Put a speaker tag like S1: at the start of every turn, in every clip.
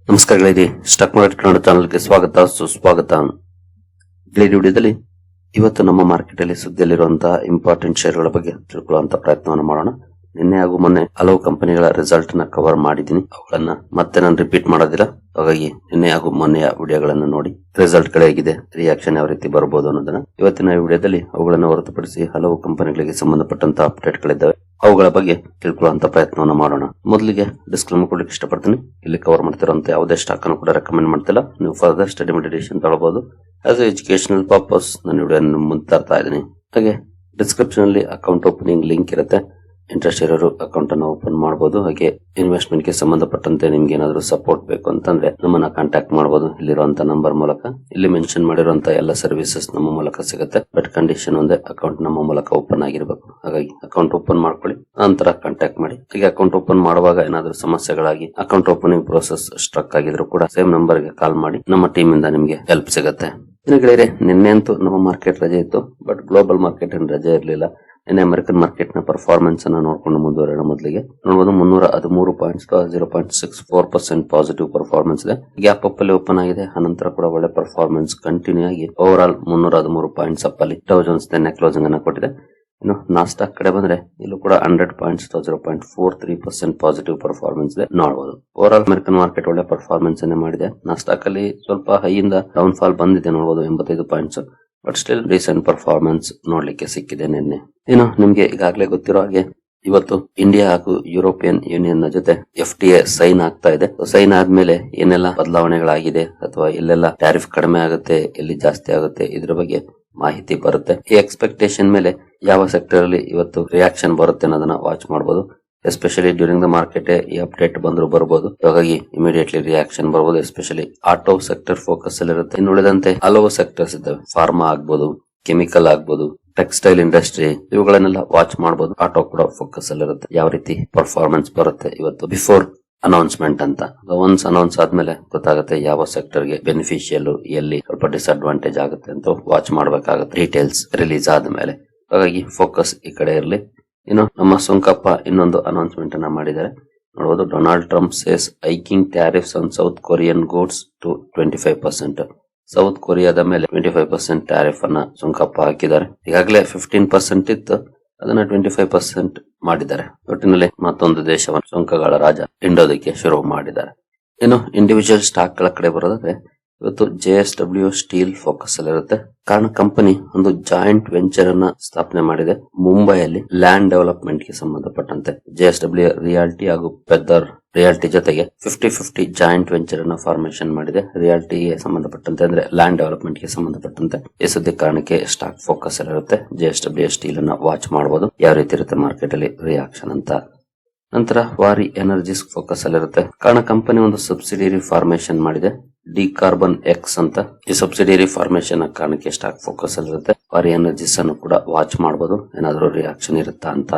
S1: ನಮಸ್ಕಾರ ಗೆಳೆಯರಿ, stock market Kannada ಚಾನಲ್ಗೆ ಸ್ವಾಗತ ಸುಸ್ವಾಗತ. ಗೆಳೆಯರಿ, ವಿಡಿಯೋದಲ್ಲಿ ಇವತ್ತು ನಮ್ಮ ಮಾರ್ಕೆಟ್ ಅಲ್ಲಿ ಸುದ್ದಿಯಲ್ಲಿರುವಂತಹ ಇಂಪಾರ್ಟೆಂಟ್ ಶೇರ್ಗಳ ಬಗ್ಗೆ ತಿಳ್ಕೊಳ್ಳುವಂತ ಪ್ರಯತ್ನವನ್ನು ಮಾಡೋಣ. ನಿನ್ನೆ ಹಾಗೂ ಮೊನ್ನೆ ಹಲವು ಕಂಪನಿಗಳ ರಿಸಲ್ಟ್ ನ ಕವರ್ ಮಾಡಿದ್ದೀನಿ. ಅವುಗಳನ್ನ ಮತ್ತೆ ನಾನು ರಿಪೀಟ್ ಮಾಡೋದಿಲ್ಲ. ಹಾಗಾಗಿ ನಿನ್ನೆ ಹಾಗೂ ಮೊನ್ನೆಯ ವಿಡಿಯೋಗಳನ್ನ ನೋಡಿ ರಿಸಲ್ಟ್ ಹೇಗಿದೆ, ರಿಯಾಕ್ಷನ್ ಯಾವ ರೀತಿ ಬರಬಹುದು ಅನ್ನೋದನ್ನ ಇವತ್ತಿನ ವಿಡಿಯೋದಲ್ಲಿ ಅವುಗಳನ್ನು ಹೊರತುಪಡಿಸಿ ಹಲವು ಕಂಪನಿಗಳಿಗೆ ಸಂಬಂಧಪಟ್ಟಂತಹ ಅಪ್ಡೇಟ್ ಗಳಿದ್ದಾವೆ, ಅವುಗಳ ಬಗ್ಗೆ ತಿಳ್ಕೊಳ್ಳುವಂತ ಪ್ರಯತ್ನವನ್ನು ಮಾಡೋಣ. ಮೊದಲಿಗೆ ಡಿಸ್ಕ್ಲೇಮರ್ ಕೊಡ್ಲಿಕ್ಕೆ ಇಷ್ಟಪಡ್ತೀನಿ. ಇಲ್ಲಿ ಕವರ್ ಮಾಡ್ತಿರುವಂತ ಯಾವುದೇ ಸ್ಟಾಕ್ ಅನ್ನು ಕೂಡ ರೆಕಮೆಂಡ್ ಮಾಡ್ತಿಲ್ಲ. ನೀವು ಫರ್ದರ್ ಸ್ಟಡಿ ಮೆಡಿಟೇಷನ್ ತಗೊಳ್ಳಬಹುದು. ಆಸ್ ಎಜುಕೇಶನಲ್ ಪರ್ಪಸ್ ನಾನು ವಿಡಿಯೋ ಮುಂದೆ ತರ್ತಾ ಇದ್ದೀನಿ. ಹಾಗೆ ಡಿಸ್ಕ್ರಿಪ್ಷನ್ ಅಲ್ಲಿ ಅಕೌಂಟ್ ಓಪನಿಂಗ್ ಲಿಂಕ್ ಇರುತ್ತೆ. ಇಂಟ್ರೆಸ್ಟ್ ಇರೋರು ಅಕೌಂಟ್ ಅನ್ನು ಓಪನ್ ಮಾಡಬಹುದು. ಹಾಗೆ ಇನ್ವೆಸ್ಟ್ಮೆಂಟ್ ಗೆ ಸಂಬಂಧಪಟ್ಟಂತೆ ನಿಮ್ಗೆ ಏನಾದ್ರು ಸಪೋರ್ಟ್ ಬೇಕು ಅಂತಂದ್ರೆ ನಮ್ಮನ್ನ ಕಾಂಟ್ಯಾಕ್ಟ್ ಮಾಡಬಹುದು ಇಲ್ಲಿರುವಂತ ನಂಬರ್ ಮೂಲಕ. ಇಲ್ಲಿ ಮೆನ್ಷನ್ ಮಾಡಿರುವಂತ ಎಲ್ಲ ಸರ್ವಿಸಸ್ ನಮ್ಮ ಮೂಲಕ ಸಿಗುತ್ತೆ. ಬಟ್ ಕಂಡೀಷನ್ ಒಂದೇ, ಅಕೌಂಟ್ ನಮ್ಮ ಮೂಲಕ ಓಪನ್ ಆಗಿರಬೇಕು. ಹಾಗಾಗಿ ಅಕೌಂಟ್ ಓಪನ್ ಮಾಡ್ಕೊಳ್ಳಿ, ನಂತರ ಕಾಂಟ್ಯಾಕ್ಟ್ ಮಾಡಿ. ಹೀಗೆ ಅಕೌಂಟ್ ಓಪನ್ ಮಾಡುವಾಗ ಏನಾದ್ರು ಸಮಸ್ಯೆಗಳಾಗಿ ಅಕೌಂಟ್ ಓಪನಿಂಗ್ ಪ್ರೋಸೆಸ್ ಸ್ಟ್ರಕ್ ಆಗಿದ್ರು ಕೂಡ ಸೇಮ್ ನಂಬರ್ ಗೆ ಕಾಲ್ ಮಾಡಿ, ನಮ್ಮ ಟೀಮ್ ಇಂದ ನಿಮ್ಗೆ ಹೆಲ್ಪ್ ಸಿಗುತ್ತೆ. ಗೆಳೆಯರೆ, ನಿನ್ನೆ ಅಂತೂ ನಮ್ಮ ಮಾರ್ಕೆಟ್ ರಜೆ ಇತ್ತು, ಬಟ್ ಗ್ಲೋಬಲ್ ಮಾರ್ಕೆಟ್ ರಜೆ ಇರಲಿಲ್ಲ. ನಿನ್ನೆ ಅಮೆರಿಕನ್ ಮಾರ್ಕೆಟ್ ನ ಪರ್ಫಾರ್ಮೆನ್ಸ್ ಅನ್ನು ನೋಡ್ಕೊಂಡು ಮುಂದುವರೋಣ. ಮೊದಲಿಗೆ ನೋಡಬಹುದು 313 ಪಾಯಿಂಟ್ಸ್ 0.64% ಪಾಸಿಟಿವ್ ಪರ್ಫಾರ್ಮೆನ್ಸ್ ಇದೆ. ಗ್ಯಾಪ್ ಅಪ್ ಅಲ್ಲಿ ಓಪನ್ ಆಗಿದೆ. ಅನಂತರ ಕೂಡ ಒಳ್ಳೆ ಪರ್ಫಾರ್ಮೆನ್ಸ್ ಕಂಟಿನ್ಯೂ ಆಗಿ ಓವರ್ ಆಲ್ 313 ಪಾಯಿಂಟ್ಸ್ ಅಪ್ ಅಲ್ಲಿ ಡೌ ಜೋನ್ಸ್ ನಿನ್ನೆ ಕ್ಲೋಸಿಂಗ್ ಅನ್ನು ಕೊಟ್ಟಿದೆ. ಇನ್ನು ನಾಸ್ಡಾಕ್ ಕಡೆ ಬಂದ್ರೆ ಇಲ್ಲೂ ಕೂಡ 100 ಪಾಯಿಂಟ್ಸ್ 0.43% ಪಾಸಿಟಿವ್ ಪರ್ಫಾರ್ಮೆನ್ಸ್ ಇದೆ ನೋಡಬಹುದು. ಓವರ್ ಆಲ್ ಅಮೆರಿಕನ್ ಮಾರ್ಕೆಟ್ ಒಳ್ಳೆ ಪರ್ಫಾರ್ಮೆನ್ಸ್ ಅನ್ನು ಮಾಡಿದೆ. ನಾಸ್ಡಾಕ್ ಅಲ್ಲಿ ಸ್ವಲ್ಪ ಹೈ ಇಂದ ಡೌನ್ ಫಾಲ್ ಬಂದಿದೆ ನೋಡಬಹುದು, 85 points. But still recent performance ನೋಡ್ಲಿಕ್ಕೆ ಸಿಕ್ಕಿದೆ ನಿನ್ನೆ. ಏನು ನಿಮ್ಗೆ ಈಗಾಗಲೇ ಗೊತ್ತಿರೋ ಹಾಗೆ ಇವತ್ತು ಇಂಡಿಯಾ ಹಾಗೂ ಯುರೋಪಿಯನ್ ಯೂನಿಯನ್ ನ ಜೊತೆ FTA ಸೈನ್ ಆಗ್ತಾ ಇದೆ. ಸೈನ್ ಆದ್ಮೇಲೆ ಏನೆಲ್ಲ ಬದಲಾವಣೆಗಳಾಗಿದೆ ಅಥವಾ ಎಲ್ಲೆಲ್ಲ ಟ್ಯಾರಿಫ್ ಕಡಿಮೆ ಆಗುತ್ತೆ, ಎಲ್ಲಿ ಜಾಸ್ತಿ ಆಗುತ್ತೆ, ಇದ್ರ ಬಗ್ಗೆ ಮಾಹಿತಿ ಬರುತ್ತೆ. ಈ ಎಕ್ಸ್ಪೆಕ್ಟೇಷನ್ ಮೇಲೆ ಯಾವ ಸೆಕ್ಟರ್ ಅಲ್ಲಿ ಇವತ್ತು ರಿಯಾಕ್ಷನ್ ಬರುತ್ತೆ ಅನ್ನೋದನ್ನ ವಾಚ್ ಮಾಡಬಹುದು. ಎಸ್ಪೆಷಲಿ ಡ್ಯೂರಿಂಗ್ ದ ಮಾರ್ಕೆಟ್ ಈ ಅಪ್ಡೇಟ್ ಬಂದ್ರು ಬರಬಹುದು. ಹಾಗಾಗಿ ಇಮಿಡಿಯೇಟ್ಲಿ ರಿಯಾಕ್ಷನ್ ಬರಬಹುದು. ಎಸ್ಪೆಷಲಿ ಆಟೋ ಸೆಕ್ಟರ್ ಫೋಕಸ್ ಅಲ್ಲಿ ಇರುತ್ತೆ. ಇನ್ನು ಉಳಿದಂತೆ ಹಲವು ಸೆಕ್ಟರ್ಸ್ ಇದ್ದಾವೆ. ಫಾರ್ಮಾ ಆಗ್ಬಹುದು, ಕೆಮಿಕಲ್ ಆಗ್ಬಹುದು, ಟೆಕ್ಸ್ಟೈಲ್ ಇಂಡಸ್ಟ್ರಿ, ಇವುಗಳನ್ನೆಲ್ಲ ವಾಚ್ ಮಾಡಬಹುದು. ಆಟೋ ಕೂಡ ಫೋಕಸ್ ಅಲ್ಲಿ ಇರುತ್ತೆ. ಯಾವ ರೀತಿ ಪರ್ಫಾರ್ಮೆನ್ಸ್ ಬರುತ್ತೆ ಇವತ್ತು ಬಿಫೋರ್ ಅನೌನ್ಸ್ಮೆಂಟ್ ಅಂತ. ಒನ್ಸ್ ಅನೌನ್ಸ್ ಆದ್ಮೇಲೆ ಗೊತ್ತಾಗುತ್ತೆ ಯಾವ ಸೆಕ್ಟರ್ ಗೆ ಬೆನಿಫಿಷಿಯಲ್, ಎಲ್ಲಿ ಸ್ವಲ್ಪ ಡಿಸ್ಅಡ್ವಾಂಟೇಜ್ ಆಗುತ್ತೆ ಅಂತ ವಾಚ್ ಮಾಡಬೇಕಾಗುತ್ತೆ ಡೀಟೇಲ್ಸ್ ರಿಲೀಸ್ ಆದ್ಮೇಲೆ. ಹಾಗಾಗಿ ಫೋಕಸ್ ಈ ಕಡೆ ಇರಲಿ. ಇನ್ನು ನಮ್ಮ ಸುಂಕಪ್ಪ ಇನ್ನೊಂದು ಅನೌನ್ಸ್ಮೆಂಟ್ ಅನ್ನ ಮಾಡಿದ್ದಾರೆ ನೋಡಬಹುದು. Donald Trump says hiking tariffs on South Korean goods to 25%. South ಕೊರಿಯಾದ ಮೇಲೆ 25% ಟ್ಯಾರಿಫ್ ಅನ್ನ ಸುಂಕಪ್ಪ ಹಾಕಿದ್ದಾರೆ. ಈಗಾಗಲೇ 15% ಇತ್ತು, ಅದನ್ನ 25% ಮಾಡಿದ್ದಾರೆ. ಒಟ್ಟಿನಲ್ಲಿ ಮತ್ತೊಂದು ದೇಶವನ್ನು ಸುಂಕಗಳ ರಾಜ ಹಿಂಡೋದಕ್ಕೆ ಶುರು ಮಾಡಿದ್ದಾರೆ. ಇನ್ನು ಇಂಡಿವಿಜುವಲ್ ಸ್ಟಾಕ್ ಗಳ ಕಡೆ ಬರೋದಾದ್ರೆ ಇವತ್ತು JSW ಸ್ಟೀಲ್ ಫೋಕಸ್ ಅಲ್ಲಿ ಇರುತ್ತೆ. ಕಾರಣ ಕಂಪನಿ ಒಂದು ಜಾಯಿಂಟ್ ವೆಂಚರ್ ಅನ್ನ ಸ್ಥಾಪನೆ ಮಾಡಿದೆ ಮುಂಬೈಯಲ್ಲಿ ಲ್ಯಾಂಡ್ ಡೆವಲಪ್ಮೆಂಟ್ ಗೆ ಸಂಬಂಧಪಟ್ಟಂತೆ. JSW ರಿಯಾಲ್ಟಿ ಹಾಗೂ ಪೆದ್ದರ್ ರಿಯಾಲ್ಟಿ ಜೊತೆಗೆ 50-50 ಜಾಯಿಂಟ್ ವೆಂಚರ್ ಅನ್ನ ಫಾರ್ಮೇಶನ್ ಮಾಡಿದೆ. ರಿಯಾಲ್ಟಿಗೆ ಸಂಬಂಧಪಟ್ಟಂತೆ ಅಂದ್ರೆ ಲ್ಯಾಂಡ್ ಡೆವಲಪ್ಮೆಂಟ್ ಗೆ ಸಂಬಂಧಪಟ್ಟಂತೆ. ಈ ಸುದ್ದಿ ಕಾರಣಕ್ಕೆ ಸ್ಟಾಕ್ ಫೋಕಸ್ ಅಲ್ಲಿ ಇರುತ್ತೆ. JSW ಸ್ಟೀಲ್ ಅನ್ನ ವಾಚ್ ಮಾಡಬಹುದು, ಯಾವ ರೀತಿ ಇರುತ್ತೆ ಮಾರ್ಕೆಟ್ ಅಲ್ಲಿ ರಿಯಾಕ್ಷನ್ ಅಂತ. ನಂತರ ವಾರಿ ಎನರ್ಜಿಸ್ ಫೋಕಸ್ ಅಲ್ಲಿರುತ್ತೆ. ಕಾರಣ ಕಂಪನಿ ಒಂದು ಸಬ್ಸಿಡಿಯರಿ ಫಾರ್ಮೇಶನ್ ಮಾಡಿದೆ, ಡಿ ಕಾರ್ಬನ್ ಎಕ್ಸ್ ಅಂತ. ಈ ಸಬ್ಸಿಡಿಯರಿ ಫಾರ್ಮೇಶನ್ ಕಾರಣಕ್ಕೆ ಸ್ಟಾಕ್ ಫೋಕಸ್ ಅಲ್ಲಿರುತ್ತೆ. ವಾರಿ ಎನರ್ಜಿಸ್ ಅನ್ನು ಕೂಡ ವಾಚ್ ಮಾಡಬಹುದು, ಏನಾದರೂ ರಿಯಾಕ್ಷನ್ ಇರುತ್ತಾ ಅಂತ.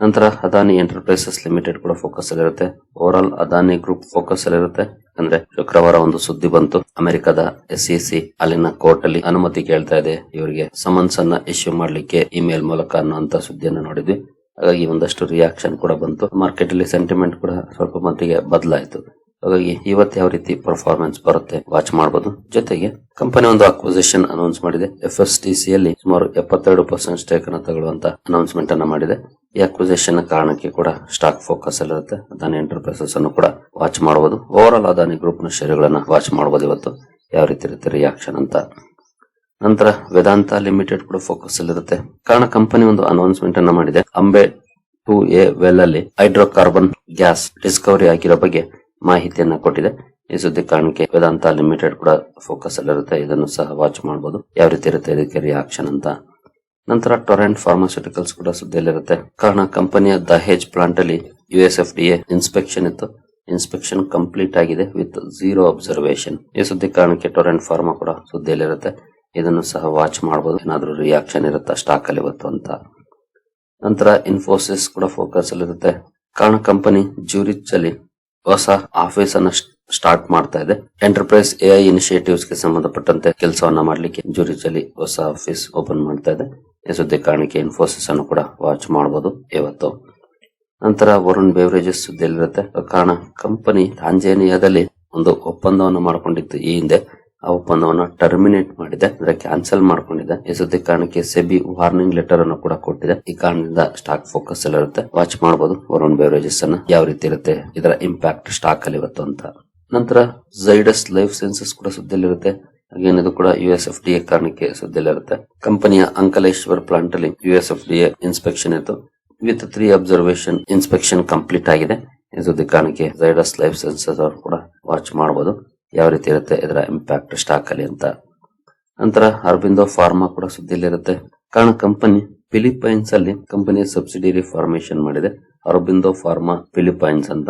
S1: ನಂತರ ಅದಾನಿ ಎಂಟರ್ಪ್ರೈಸಸ್ ಲಿಮಿಟೆಡ್ ಕೂಡ ಫೋಕಸ್ ಅಲ್ಲಿರುತ್ತೆ. Overall Adani group focus ಅಲ್ಲಿರುತ್ತೆ. ಅಂದ್ರೆ ಶುಕ್ರವಾರ ಒಂದು ಸುದ್ದಿ ಬಂತು, ಅಮೆರಿಕದ SEC ಅಲ್ಲಿನ ಕೋರ್ಟ್ ಅಲ್ಲಿ ಅನುಮತಿ ಕೇಳ್ತಾ ಇದೆ ಇವರಿಗೆ ಸಮನ್ಸ್ ಅನ್ನ ಇಶ್ಯೂ ಮಾಡ್ಲಿಕ್ಕೆ ಇಮೇಲ್ ಮೂಲಕ ಅನ್ನುವಂತ ಸುದ್ದಿಯನ್ನು ನೋಡಿದ್ವಿ. ಹಾಗಾಗಿ ಒಂದಷ್ಟು ರಿಯಾಕ್ಷನ್ ಕೂಡ ಬಂತು. ಮಾರ್ಕೆಟ್ ಅಲ್ಲಿ ಸೆಂಟಿಮೆಂಟ್ ಕೂಡ ಸ್ವಲ್ಪ ಮಟ್ಟಿಗೆ ಬದಲಾಯಿತು. ಹಾಗಾಗಿ ಇವತ್ತು ಯಾವ ರೀತಿ ಪರ್ಫಾರ್ಮೆನ್ಸ್ ಬರುತ್ತೆ ವಾಚ್ ಮಾಡಬಹುದು. ಜೊತೆಗೆ ಕಂಪನಿ ಒಂದು ಅಕ್ವಿಸಿಷನ್ ಅನೌನ್ಸ್ ಮಾಡಿದೆ. FSTC ಅಲ್ಲಿ ಸುಮಾರು 72% ಸ್ಟೇಕ್ ಅನ್ನು ತಗೊಳ್ಳುವಂತ ಅನೌನ್ಸ್ಮೆಂಟ್ ಅನ್ನ ಮಾಡಿದೆ. ಈ ಅಕ್ವಿಸಿಷನ್ ಕಾರಣಕ್ಕೆ ಕೂಡ ಸ್ಟಾಕ್ ಫೋಕಸ್ ಅಲ್ಲಿರುತ್ತೆ. ಅದಾನಿ ಎಂಟರ್ಪ್ರೈಸಸ್ ಅನ್ನು ಕೂಡ ವಾಚ್ ಮಾಡಬಹುದು. ಓವರ್ ಆಲ್ ಅದಾನಿ ಗ್ರೂಪ್ ನ ಷೇರುಗಳನ್ನ ವಾಚ್ ಮಾಡಬಹುದು ಇವತ್ತು ಯಾವ ರೀತಿ ಇರುತ್ತೆ ರಿಯಾಕ್ಷನ್ ಅಂತ. ನಂತರ ವೇದಾಂತ ಲಿಮಿಟೆಡ್ ಕೂಡ ಫೋಕಸ್ ಅಲ್ಲಿರುತ್ತೆ. ಕಾರಣ ಕಂಪನಿ ಒಂದು ಅನೌನ್ಸ್ಮೆಂಟ್ ಅನ್ನ ಮಾಡಿದೆ. ಅಂಬೆ 2A ವೆಲ್ ಅಲ್ಲಿ ಹೈಡ್ರೋಕಾರ್ಬನ್ ಗ್ಯಾಸ್ ಡಿಸ್ಕವರಿ ಆಗಿರೋ ಬಗ್ಗೆ ಮಾಹಿತಿಯನ್ನ ಕೊಟ್ಟಿದೆ. ಈ ಸುದ್ದಿ ಕಾರಣಕ್ಕೆ ವೇದಾಂತ ಲಿಮಿಟೆಡ್ ಕೂಡ ಫೋಕಸ್ ಅಲ್ಲಿರುತ್ತೆ. ಇದನ್ನು ಸಹ ವಾಚ್ ಮಾಡಬಹುದು ಯಾವ ರೀತಿ ಇರುತ್ತೆ ಇದಕ್ಕೆ ರಿಯಾಕ್ಷನ್ ಅಂತ. ನಂತರ ಟೊರೆಂಟ್ ಫಾರ್ಮಾಸ್ಯೂಟಿಕಲ್ಸ್ ಕೂಡ ಸುದ್ದಿಯಲ್ಲಿರುತ್ತೆ. ಕಾರಣ ಕಂಪನಿಯ ದಹೇಜ್ ಪ್ಲಾಂಟ್ ಅಲ್ಲಿ USFDA ಇನ್ಸ್ಪೆಕ್ಷನ್ ಇತ್ತು. ಇನ್ಸ್ಪೆಕ್ಷನ್ ಕಂಪ್ಲೀಟ್ ಆಗಿದೆ ವಿತ್ 0 ಅಬ್ಸರ್ವೇಷನ್. ಈ ಸುದ್ದಿ ಕಾರಣಕ್ಕೆ ಟೊರೆಂಟ್ ಫಾರ್ಮಾ ಕೂಡ ಸುದ್ದಿಯಲ್ಲಿರುತ್ತೆ. ಇದನ್ನು ಸಹ ವಾಚ್ ಮಾಡಬಹುದು, ಏನಾದ್ರೂ ರಿಯಾಕ್ಷನ್ ಇರುತ್ತಾ ಸ್ಟಾಕ್ ಅಲ್ಲಿ ಇವತ್ತು ಅಂತ. ನಂತರ ಇನ್ಫೋಸಿಸ್ ಕೂಡ ಫೋಕಸ್ ಅಲ್ಲಿರುತ್ತೆ. ಕಾರಣ ಕಂಪನಿ ಜ್ಯೂರಿಚ್ ಅಲ್ಲಿ ಹೊಸ ಆಫೀಸ್ ಅನ್ನ ಸ್ಟಾರ್ಟ್ ಮಾಡ್ತಾ ಇದೆ. ಎಂಟರ್ಪ್ರೈಸ್ AI ಇನಿಷಿಯೇಟಿವ್ಸ್ ಗೆ ಸಂಬಂಧಪಟ್ಟಂತೆ ಕೆಲಸವನ್ನ ಮಾಡ್ಲಿಕ್ಕೆ ಜ್ಯೂರಿಚ್ ಅಲ್ಲಿ ಹೊಸ ಆಫೀಸ್ ಓಪನ್ ಮಾಡ್ತಾ ಇದೆ. ಈ ಸುದ್ದಿ ಕಾರಣಕ್ಕೆ ಇನ್ಫೋಸಿಸ್ ಅನ್ನು ಕೂಡ ವಾಚ್ ಮಾಡಬಹುದು ಇವತ್ತು. ನಂತರ ವರುಣ್ ಬೇವರೇಜಸ್ ಸುದ್ದಿಯಲ್ಲಿರುತ್ತೆ. ಕಾರಣ ಕಂಪನಿ ತಾಂಜೇನಿಯಾದಲ್ಲಿ ಒಂದು ಒಪ್ಪಂದವನ್ನು ಮಾಡಿಕೊಂಡಿತ್ತು ಈ ಹಿಂದೆ. ಆ ಒಪ್ಪಂದವನ್ನು ಟರ್ಮಿನೇಟ್ ಮಾಡಿದೆ, ಅಂದ್ರೆ ಕ್ಯಾನ್ಸಲ್ ಮಾಡ್ಕೊಂಡಿದೆ. ಈ ಸುದ್ದಿ ಕಾರಣಕ್ಕೆ ಸೆಬಿ ವಾರ್ನಿಂಗ್ ಲೆಟರ್ ಅನ್ನು ಕೂಡ ಕೊಟ್ಟಿದೆ. ಈ ಕಾರಣದಿಂದ ಸ್ಟಾಕ್ ಫೋಕಸ್ ಅಲ್ಲಿ ಇರುತ್ತೆ. ವಾಚ್ ಮಾಡಬಹುದು ವರುಣ್ ಬೆವರೇಜಸ್ ಅನ್ನ ಯಾವ ರೀತಿ ಇರುತ್ತೆ, ಇದರ ಇಂಪ್ಯಾಕ್ಟ್ ಸ್ಟಾಕ್ ಅಲ್ಲಿ ಇವತ್ತು ಅಂತ. ನಂತರ ಝೈಡಸ್ ಲೈಫ್ ಸೈನ್ಸಸ್ ಕೂಡ ಸುದ್ದಿಯಲ್ಲಿರುತ್ತೆ. ಹಾಗೇನಿದು ಕೂಡ USFDA ಕಾರಣಕ್ಕೆ ಸುದ್ದಿಯಲ್ಲಿರುತ್ತೆ. ಕಂಪನಿಯ ಅಂಕಲೇಶ್ವರ್ ಪ್ಲಾಂಟ್ ಅಲ್ಲಿ USFDA ಇನ್ಸ್ಪೆಕ್ಷನ್ ಇತ್ತು. ವಿತ್ 3 ಅಬ್ಸರ್ವೇಷನ್ ಇನ್ಸ್ಪೆಕ್ಷನ್ ಕಂಪ್ಲೀಟ್ ಆಗಿದೆ. ಈ ಸುದ್ದಿ ಕಾರಣಕ್ಕೆ ಝೈಡಸ್ ಲೈಫ್ ಸೈನ್ಸಸ್ ಅವರು ಕೂಡ ವಾಚ್ ಮಾಡಬಹುದು ಯಾವ ರೀತಿ ಇರುತ್ತೆ ಇದರ ಇಂಪ್ಯಾಕ್ಟ್ ಸ್ಟಾಕ್ ಅಲ್ಲಿ ಅಂತ. ನಂತರ ಅರಬಿಂದೋ ಫಾರ್ಮಾ ಕೂಡ ಸುದ್ದಿಯಲ್ಲಿರುತ್ತೆ. ಕಾರಣ ಕಂಪನಿ ಫಿಲಿಪೈನ್ಸ್ ಅಲ್ಲಿ ಕಂಪನಿಯ ಸಬ್ಸಿಡಿಯರಿ ಫಾರ್ಮೇಶನ್ ಮಾಡಿದೆ, ಅರಬಿಂದೋ ಫಾರ್ಮಾ ಫಿಲಿಪೈನ್ಸ್ ಅಂತ.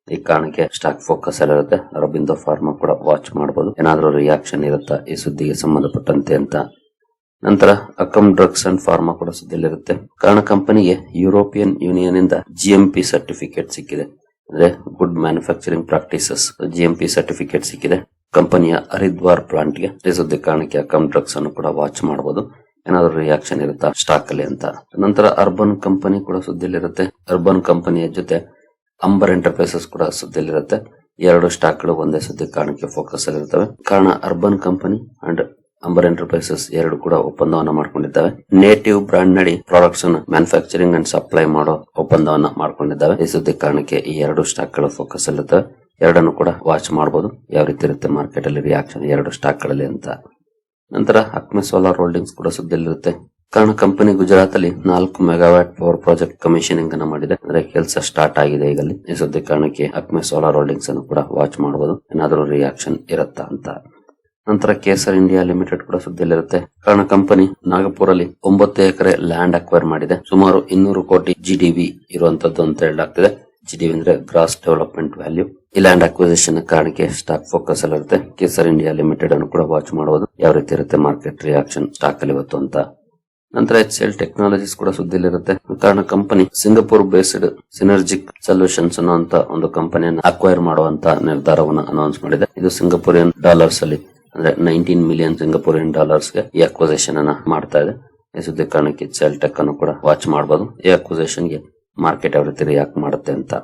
S1: ಈ ಕಾರಣಕ್ಕೆ ಸ್ಟಾಕ್ ಫೋಕಸ್ ಅಲ್ಲಿರುತ್ತೆ. ಅರಬಿಂದೋ ಫಾರ್ಮಾ ಕೂಡ ವಾಚ್ ಮಾಡಬಹುದು, ಏನಾದ್ರೂ ರಿಯಾಕ್ಷನ್ ಇರುತ್ತಾ ಈ ಸುದ್ದಿಗೆ ಸಂಬಂಧಪಟ್ಟಂತೆ ಅಂತ. ನಂತರ ಅಕಮ್ ಡ್ರಗ್ಸ್ ಅಂಡ್ ಫಾರ್ಮಾ ಕೂಡ ಸುದ್ದಿಯಲ್ಲಿರುತ್ತೆ. ಕಾರಣ ಕಂಪನಿಗೆ ಯುರೋಪಿಯನ್ ಯೂನಿಯನ್ ಇಂದ GMP ಸರ್ಟಿಫಿಕೇಟ್ ಸಿಕ್ಕಿದೆ, ಅಂದ್ರೆ good manufacturing practices GMP certificate ಸಿಕ್ಕಿದೆ ಕಂಪನಿಯ ಹರಿದ್ವಾರ್ ಪ್ಲಾಂಟ್ ಗೆ. ಈ ಸುದ್ದಿ ಕಾರಣಕ್ಕೆ ಅಕಮ್ ಡ್ರಗ್ಸ್ ಅನ್ನು ಕೂಡ ವಾಚ್ ಮಾಡಬಹುದು, ಏನಾದ್ರು ರಿಯಾಕ್ಷನ್ ಇರುತ್ತಾ ಸ್ಟಾಕ್ ಅಲ್ಲಿ ಅಂತ. ನಂತರ ಅರ್ಬನ್ ಕಂಪನಿ ಕೂಡ ಸುದ್ದಿಯಲ್ಲಿರುತ್ತೆ. ಅರ್ಬನ್ ಕಂಪನಿಯ ಜೊತೆ ಅಂಬರ್ ಎಂಟರ್ಪ್ರೈಸಸ್ ಕೂಡ ಸುದ್ದಿಯಲ್ಲಿರುತ್ತೆ. ಎರಡು ಸ್ಟಾಕ್ ಗಳು ಒಂದೇ ಸುದ್ದಿ ಕಾರಣಕ್ಕೆ ಫೋಕಸ್ ಆಗಿರ್ತವೆ. ಕಾರಣ urban company and Ambar enterprises ಎರಡು ಕೂಡ ಒಪ್ಪಂದವನ್ನ ಮಾಡ್ಕೊಂಡಿದ್ದಾವೆ. ನೇಟಿವ್ ಬ್ರಾಂಡ್ ನಡಿ ಪ್ರಾಡಕ್ಟ್ಸ್ ಅನ್ನು ಮ್ಯಾನುಫ್ಯಾಕ್ಚರಿಂಗ್ ಅಂಡ್ ಸಪ್ಲೈ ಮಾಡೋ ಒಪ್ಪಂದವನ್ನ ಮಾಡ್ಕೊಂಡಿದ್ದಾವೆ. ಈ ಸುದ್ದಿ ಕಾರಣಕ್ಕೆ ಈ ಎರಡು ಸ್ಟಾಕ್ ಗಳು ಫೋಕಸ್ ಅಲ್ಲಿರ್ತವೆ. ಎರಡನ್ನು ಕೂಡ ವಾಚ್ ಮಾಡಬಹುದು ಯಾವ ರೀತಿ ಇರುತ್ತೆ ಮಾರ್ಕೆಟ್ ಅಲ್ಲಿ ರಿಯಾಕ್ಷನ್ ಎರಡು ಸ್ಟಾಕ್ ಗಳಲ್ಲಿ ಅಂತ. ನಂತರ ಅಕ್ಮೆ ಸೋಲಾರ್ ಹೋಲ್ಡಿಂಗ್ಸ್ ಕೂಡ ಸುದ್ದಿಯಲ್ಲಿರುತ್ತೆ. ಕಾರಣ ಕಂಪನಿ ಗುಜರಾತ್ ಅಲ್ಲಿ 4 ಮೆಗಾವ್ಯಾಟ್ ಪವರ್ ಪ್ರಾಜೆಕ್ಟ್ ಕಮಿಷನಿಂಗ್ ಅನ್ನ ಮಾಡಿದೆ, ಅಂದ್ರೆ ಕೆಲಸ ಸ್ಟಾರ್ಟ್ ಆಗಿದೆ ಈಗಲ್ಲಿ. ಈ ಸುದ್ದಿ ಕಾರಣಕ್ಕೆ ಅಕ್ಮೆ ಸೋಲಾರ್ ಹೋಲ್ಡಿಂಗ್ಸ್ ಅನ್ನು ಕೂಡ ವಾಚ್ ಮಾಡಬಹುದು, ಏನಾದರೂ ರಿಯಾಕ್ಷನ್ ಇರುತ್ತಾ ಅಂತ. ನಂತರ ಕೇಸರ್ ಇಂಡಿಯಾ ಲಿಮಿಟೆಡ್ ಕೂಡ ಸುದ್ದಿಯಲ್ಲಿರುತ್ತೆ. ಕಾರಣ ಕಂಪನಿ ನಾಗಪುರ ಅಲ್ಲಿ 9 ಎಕರೆ ಲ್ಯಾಂಡ್ ಅಕ್ವೈರ್ ಮಾಡಿದೆ. ಸುಮಾರು 200 ಕೋಟಿ GDV ಇರುವಂತದ್ದು ಅಂತ ಹೇಳಲಾಗ್ತಿದೆ. GDV ಅಂದ್ರೆ ಗ್ರಾಸ್ ಡೆವಲಪ್ಮೆಂಟ್ ವ್ಯಾಲ್ಯೂ. ಈ ಲ್ಯಾಂಡ್ ಅಕ್ವಿಸಿಷನ್ ಕಾರಣಕ್ಕೆ ಸ್ಟಾಕ್ ಫೋಕಸ್ ಅಲ್ಲಿರುತ್ತೆ. ಕೇಸರ್ ಇಂಡಿಯಾ ಲಿಮಿಟೆಡ್ ಅನ್ನು ಕೂಡ ವಾಚ್ ಮಾಡಬಹುದು ಯಾವ ರೀತಿ ಇರುತ್ತೆ ಮಾರ್ಕೆಟ್ ರಿಯಾಕ್ಷನ್ ಸ್ಟಾಕ್ ಅಲ್ಲಿ ಇವತ್ತು ಅಂತ. ನಂತರ HCL ಟೆಕ್ನಾಲಜೀಸ್ ಕೂಡ ಸುದ್ದಿಯಲ್ಲಿರುತ್ತೆ. ಕಾರಣ ಕಂಪನಿ ಸಿಂಗಪುರ್ ಬೇಸ್ಡ್ ಸಿನರ್ಜಿಕ್ ಸೊಲ್ಯೂಷನ್ಸ್ ಅನ್ನುವಂತ ಒಂದು ಕಂಪನಿಯನ್ನು ಅಕ್ವೈರ್ ಮಾಡುವಂತ ನಿರ್ಧಾರವನ್ನು ಅನೌನ್ಸ್ ಮಾಡಿದೆ. ಇದು ಸಿಂಗಪುರಿಯನ್ ಡಾಲರ್ಸ್ ಅಲ್ಲಿ ಅಂದ್ರೆ 19 ಮಿಲಿಯನ್ ಸಿಂಗಪುರಿಯನ್ ಡಾಲರ್ಸ್ ಗೆ ಈ ಅಕ್ವಿಸಿಷನ್ ಅನ್ನ ಮಾಡ್ತಾ ಇದೆ. ಈ ಸುದ್ದಿ ಕಾರಣಕ್ಕೆ HCL ಟೆಕ್ ಅನ್ನು ಕೂಡ ವಾಚ್ ಮಾಡಬಹುದು ಈ ಅಕ್ವಿಸಿಷನ್ ಗೆ ಮಾರ್ಕೆಟ್ ಯಾವ ರೀತಿ ರಿಯಾಕ್ಟ್ ಮಾಡುತ್ತೆ ಅಂತ.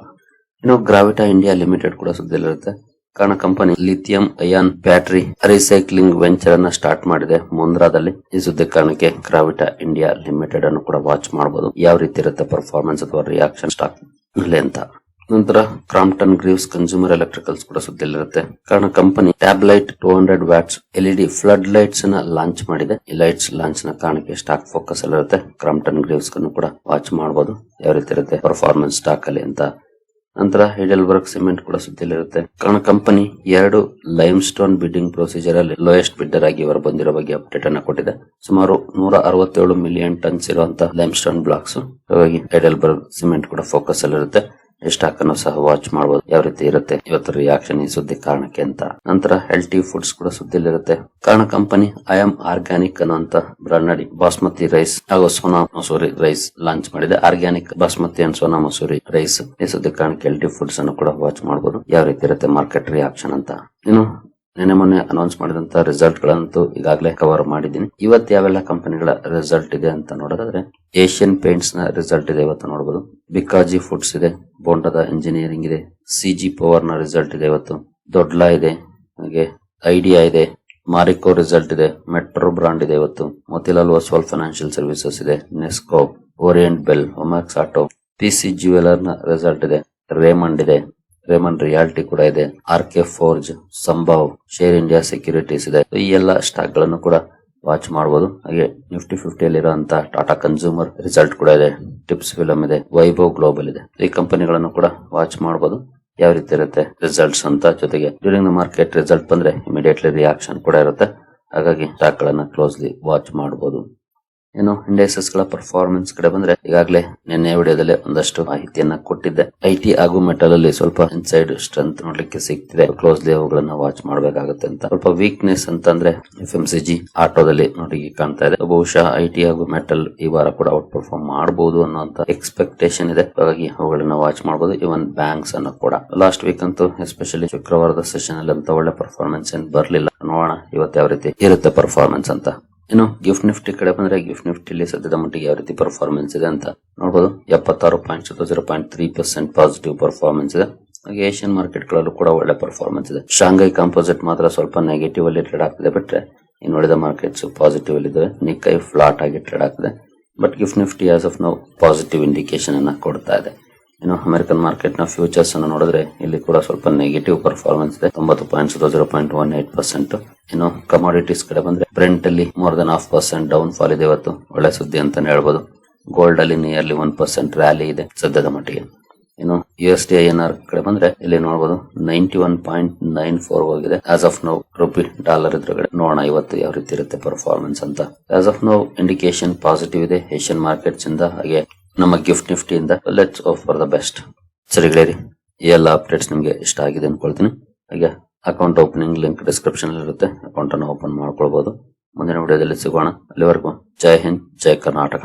S1: ಇನ್ನು ಗ್ರಾವಿಟಾ ಇಂಡಿಯಾ ಲಿಮಿಟೆಡ್ ಕೂಡ ಸುದ್ದಿಯಲ್ಲಿರುತ್ತೆ. ಕಾರಣ company lithium ion battery recycling venture ಅನ್ನ ಸ್ಟಾರ್ಟ್ ಮಾಡಿದೆ ಮುಂದ್ರಾದಲ್ಲಿ. ಈ ಸುದ್ದಿ ಕಾರಣಕ್ಕೆ ಗ್ರಾವಿಟಾ ಇಂಡಿಯಾ ಲಿಮಿಟೆಡ್ ಅನ್ನು ಕೂಡ ವಾಚ್ ಮಾಡಬಹುದು ಯಾವ ರೀತಿ ಇರುತ್ತೆ ಪರ್ಫಾರ್ಮೆನ್ಸ್ ಅಥವಾ ರಿಯಾಕ್ಷನ್ ಸ್ಟಾಕ್ ನಲ್ಲಿ ಅಂತ. ನಂತರ ಕ್ರಾಂಪ್ಟನ್ ಗ್ರೀವ್ಸ್ ಕನ್ಸ್ಯೂಮರ್ ಎಲೆಕ್ಟ್ರಿಕಲ್ಸ್ ಕೂಡ ಸುದ್ದಿಯಲ್ಲಿರುತ್ತೆ. ಕಾರಣ ಕಂಪನಿ ಟ್ಯಾಬ್ಲೈಟ್ 200 ವ್ಯಾಟ್ಸ್ LED ಫ್ಲಡ್ ಲೈಟ್ಸ್ ನ ಲಾಂಚ್ ಮಾಡಿದೆ. ಈ ಲೈಟ್ಸ್ ಲಾಂಚ್ ನ ಕಾರಣಕ್ಕೆ ಸ್ಟಾಕ್ ಫೋಕಸ್ ಅಲ್ಲಿರುತ್ತೆ. ಕ್ರಾಂಪ್ಟನ್ ಗ್ರೀವ್ಸ್ ಅನ್ನು ಕೂಡ ವಾಚ್ ಮಾಡಬಹುದು ಯಾವ ರೀತಿ ಇರುತ್ತೆ ಪರ್ಫಾರ್ಮೆನ್ಸ್ ಸ್ಟಾಕ್ ಅಲ್ಲಿ ಅಂತ. ನಂತರ ಹೈಡೆಲ್ಬರ್ಗ್ ಸಿಮೆಂಟ್ ಕೂಡ ಸುದ್ದಿಯಲ್ಲಿರುತ್ತೆ. ಕಾರಣ company 2 limestone bidding procedure ಅಲ್ಲಿ ಲೋಯೆಸ್ಟ್ ಬಿಡ್ಡರ್ ಆಗಿ ಹೊರ ಬಂದಿರೋ ಬಗ್ಗೆ ಅಪ್ಡೇಟ್ ಅನ್ನ ಕೊಟ್ಟಿದೆ. ಸುಮಾರು 167 ಮಿಲಿಯನ್ ಟನ್ಸ್ ಇರುವಂತಹ ಲೈಮ್ ಸ್ಟೋನ್ ಬ್ಲಾಕ್ಸ್. ಹಾಗಾಗಿ ಹೈಡೆಲ್ಬರ್ಗ್ ಸಿಮೆಂಟ್ ಕೂಡ ಫೋಕಸ್ ಅಲ್ಲಿರುತ್ತೆ. ಈ ಸ್ಟಾಕ್ ಅನ್ನು ಸಹ ವಾಚ್ ಮಾಡಬಹುದು ಯಾವ ರೀತಿ ಇರುತ್ತೆ ಇವತ್ತು ರಿಯಾಕ್ಷನ್ ಈ ಸುದ್ದಿ ಕಾರಣಕ್ಕೆ ಅಂತ. ನಂತರ LT ಫುಡ್ಸ್ ಕೂಡ ಸುದ್ದಿಯಲ್ಲಿರುತ್ತೆ. ಕಾರಣ ಕಂಪನಿ ಐಎಂ ಆರ್ಗ್ಯಾನಿಕ್ ಅನ್ನುವಂತ ಬ್ರಾಂಡ್ ನಡಿ ಬಾಸ್ಮತಿ ರೈಸ್ ಹಾಗೂ ಸೋನಾ ಮಸೂರಿ ರೈಸ್ ಲಾಂಚ್ ಮಾಡಿದೆ. Organic basmati and Sona Masuri rice. ಈ ಸುದ್ದಿ ಕಾರಣಕ್ಕೆ LT ಫುಡ್ಸ್ ಅನ್ನು ಕೂಡ ವಾಚ್ ಮಾಡಬಹುದು ಯಾವ ರೀತಿ ಇರುತ್ತೆ ಮಾರ್ಕೆಟ್ ರಿಯಾಕ್ಷನ್ ಅಂತ. ಇನ್ನು ನಿನ್ನೆ ಮೊನ್ನೆ ಅನೌನ್ಸ್ ಮಾಡಿದಂತ ರಿಸಲ್ಟ್ ಗಳಂತೂ ಈಗಾಗಲೇ ಕವರ್ ಮಾಡಿದ್ದೀನಿ. ಇವತ್ತು ಯಾವೆಲ್ಲ ಕಂಪನಿಗಳ ರಿಸಲ್ಟ್ ಇದೆ ಅಂತ ನೋಡೋದಾದ್ರೆ ಏಷ್ಯನ್ ಪೇಂಟ್ಸ್ ನ ರಿಸಲ್ಟ್ ಇದೆ ಇವತ್ತು ನೋಡಬಹುದು. ಬಿಕಾಜಿ ಫುಡ್ಸ್ ಇದೆ, ಬೋಂಡದ ಇಂಜಿನಿಯರಿಂಗ್ ಇದೆ, CG ಪವರ್ ನ ರಿಸಲ್ಟ್ ಇದೆ ಇವತ್ತು, ದೊಡ್ಲಾ ಇದೆ, ಹಾಗೆ ಐಡಿಯಾ ಇದೆ, ಮಾರಿಕೋ ರಿಸಲ್ಟ್ ಇದೆ, ಮೆಟ್ರೋ ಬ್ರಾಂಡ್ ಇದೆ ಇವತ್ತು, ಮೋತಿಲಾಲ್ ಒಸ್ವಾಲ್ ಫೈನಾನ್ಷಿಯಲ್ ಸರ್ವಿಸಸ್ ಇದೆ, Nesco, Orient Bell, Omax auto, PC jeweller ನ ರಿಸಲ್ಟ್ ಇದೆ, ರೇಮಂಡ್ ಇದೆ, ರೇಮಂಡ್ ರಿಯಾಲಿಟಿ ಕೂಡ ಇದೆ, RK forge, Sambhav, share India securities ಇದೆ. ಈ ಎಲ್ಲ ಸ್ಟಾಕ್ ಗಳನ್ನು ಕೂಡ ವಾಚ್ ಮಾಡಬಹುದು. ಹಾಗೆ ನಿಫ್ಟಿ 50 ಅಲ್ಲಿರುವಂತಹ ಟಾಟಾ ಕನ್ಸ್ಯೂಮರ್ ರಿಸಲ್ಟ್ ಕೂಡ ಇದೆ, ಟಿಪ್ಸ್ ಫಿಲಂ ಇದೆ, ವೈಭವ್ ಗ್ಲೋಬಲ್ ಇದೆ. ಈ ಕಂಪನಿಗಳನ್ನು ಕೂಡ ವಾಚ್ ಮಾಡಬಹುದು ಯಾವ ರೀತಿ ಇರುತ್ತೆ ರಿಸಲ್ಟ್ಸ್ ಅಂತ. ಜೊತೆಗೆ ಡ್ಯೂರಿಂಗ್ ದ ಮಾರ್ಕೆಟ್ ರಿಸಲ್ಟ್ ಬಂದ್ರೆ ಇಮಿಡಿಯೇಟ್ಲಿ ರಿಯಾಕ್ಷನ್ ಕೂಡ ಇರುತ್ತೆ. ಹಾಗಾಗಿ ಸ್ಟಾಕ್ ಗಳನ್ನ ಕ್ಲೋಸ್ಲಿ ವಾಚ್ ಮಾಡಬಹುದು. ಏನು ಇಂಡೈಸಸ್ ಗಳ ಪರ್ಫಾರ್ಮೆನ್ಸ್ ಕಡೆ ಬಂದ್ರೆ ಈಗಾಗಲೇ ನಿನ್ನೆ ವಿಡಿಯೋದಲ್ಲಿ ಒಂದಷ್ಟು ಮಾಹಿತಿಯನ್ನ ಕೊಟ್ಟಿದ್ದೆ. IT ಹಾಗೂ ಮೆಟಲ್ ಅಲ್ಲಿ ಸ್ವಲ್ಪ ಇನ್ಸೈಡ್ ಸ್ಟ್ರೆಂತ್ ನೋಡ್ಲಿಕ್ಕೆ ಸಿಗ್ತಿದೆ. ಕ್ಲೋಸ್ಲಿ ಅವುಗಳನ್ನ ವಾಚ್ ಮಾಡಬೇಕಾಗುತ್ತೆ ಅಂತ. ಸ್ವಲ್ಪ ವೀಕ್ನೆಸ್ ಅಂತಂದ್ರೆ FMCG ಆಟೋದಲ್ಲಿ ನೋಡಿ ಕಾಣ್ತಾ ಇದೆ. ಬಹುಶಃ IT ಹಾಗೂ ಮೆಟಲ್ ಈ ವಾರ ಕೂಡ ಔಟ್ ಪರ್ಫಾರ್ಮ್ ಮಾಡಬಹುದು ಅನ್ನೋಂತ ಎಕ್ಸ್ಪೆಕ್ಟೇಷನ್ ಇದೆ. ಹಾಗಾಗಿ ಅವುಗಳನ್ನ ವಾಚ್ ಮಾಡಬಹುದು. ಇವನ್ ಬ್ಯಾಂಕ್ಸ್ ಅನ್ನು ಕೂಡ ಲಾಸ್ಟ್ ವೀಕ್ ಅಂತೂ ಎಸ್ಪೆಷಲಿ ಶುಕ್ರವಾರದ ಸೆಷನ್ ಅಲ್ಲಿ ಅಂತ ಒಳ್ಳೆ ಪರ್ಫಾರ್ಮೆನ್ಸ್ ಏನ್ ಬರ್ಲಿಲ್ಲ. ನೋಡೋಣ ಇವತ್ತು ಯಾವ ರೀತಿ ಇರುತ್ತೆ ಪರ್ಫಾರ್ಮೆನ್ಸ್ ಅಂತ. ಇನ್ನು ಗಿಫ್ಟ್ ನಿಫ್ಟಿ ಕಡೆ ಬಂದ್ರೆ ಗಿಫ್ಟ್ ನಿಫ್ಟಿಲಿ ಸದ್ಯದ ಮಟ್ಟಿಗೆ ಯಾವ ರೀತಿ ಪರ್ಫಾರ್ಮೆನ್ಸ್ ಇದೆ ಅಂತ ನೋಡಬಹುದು. 76 ಪಾಯಿಂಟ್ಸ್ 0.3% ಪಾಸಿಟಿವ್ ಪರ್ಫಾರ್ಮೆನ್ಸ್ ಇದೆ. ಹಾಗೆ ಏಷ್ಯನ್ ಮಾರ್ಕೆಟ್ ಗಳಲ್ಲೂ ಕೂಡ ಒಳ್ಳೆ ಪರ್ಫಾರ್ಮೆನ್ಸ್ ಇದೆ. ಶಾಂಘೈ ಕಾಂಪೋಸಿಟ್ ಮಾತ್ರ ಸ್ವಲ್ಪ ನೆಗೆಟಿವ್ ಅಲ್ಲಿ ಟ್ರೇಡ್ ಆಗ್ತಿದೆ ಬಿಟ್ರೆ ಇನ್ನು ಉಳಿದ ಮಾರ್ಕೆಟ್ಸ್ ಪಾಸಿಟಿವ್ ಅಲ್ಲಿ ಇದಾವೆ. ನಿಕ್ಕೈ ಫ್ಲಾಟ್ ಆಗಿ ಟ್ರೇಡ್ ಆಗ್ತಿದೆ. But gift Nifty as of ನಾವು ಪಾಸಿಟಿವ್ ಇಂಡಿಕೇಶನ್ ಅನ್ನ ಕೊಡ್ತಾ ಇದೆ. ಇನ್ನು ಅಮೆರಿಕನ್ ಮಾರ್ಕೆಟ್ ನ ಫ್ಯೂಚರ್ಸ್ ಅನ್ನು ನೋಡಿದ್ರೆ ಇಲ್ಲಿ ಕೂಡ ಸ್ವಲ್ಪ ನೆಗೆಟಿವ್ ಪರ್ಫಾರ್ಮೆನ್ಸ್ ಇದೆ. 90.0.18%. ಇನ್ನು ಕಮಾಡಿಟೀಸ್ ಕಡೆ ಬಂದ್ರೆ ಬ್ರೆಂಟ್ ಅಲ್ಲಿ ಮೋರ್ ದನ್ 0.5% ಡೌನ್ ಫಾಲ್ ಇದೆ. ಇವತ್ತು ಒಳ್ಳೆ ಸುದ್ದಿ ಅಂತಾನೆ ಹೇಳ್ಬೋದು. ಗೋಲ್ಡ್ ಅಲ್ಲಿ ನಿಯರ್ಲಿ 1% ರ್ಯಾಲಿ ಇದೆ ಸದ್ಯದ ಮಟ್ಟಿಗೆ. ಇನ್ನು USD INR ಕಡೆ ಬಂದ್ರೆ ಇಲ್ಲಿ ನೋಡಬಹುದು 91.94 ಹೋಗಿದೆ as of now rupee dollar ಎದುರುಗಡೆ. ನೋಡೋಣ ಇವತ್ತು ಯಾವ ರೀತಿ ಇರುತ್ತೆ ಪರ್ಫಾರ್ಮೆನ್ಸ್ ಅಂತ. As of now indication positive ಇದೆ ಏಷ್ಯನ್ ಮಾರ್ಕೆಟ್ಸ್ ಇಂದ, ಹಾಗೆ ನಮ್ಮ ಗಿಫ್ಟ್ ನಿಫ್ಟಿ ಇಂದ. Let's hope for the best. ಸರಿ ಗೆಳೆಯರಿ, ಈ ಎಲ್ಲ ಅಪ್ಡೇಟ್ಸ್ ನಿಮ್ಗೆ ಇಷ್ಟ ಆಗಿದೆ ಅನ್ಕೊಳ್ತೀನಿ. ಹಾಗೆ ಅಕೌಂಟ್ ಓಪನಿಂಗ್ ಲಿಂಕ್ ಡಿಸ್ಕ್ರಿಪ್ಷನ್ ಇರುತ್ತೆ, ಅಕೌಂಟ್ ಅನ್ನು ಓಪನ್ ಮಾಡ್ಕೊಳ್ಬಹುದು. ಮುಂದಿನ ವಿಡಿಯೋದಲ್ಲಿ ಸಿಗೋಣ. ಅಲ್ಲಿವರೆಗೂ ಜೈ ಹಿಂದ್, ಜೈ ಕರ್ನಾಟಕ.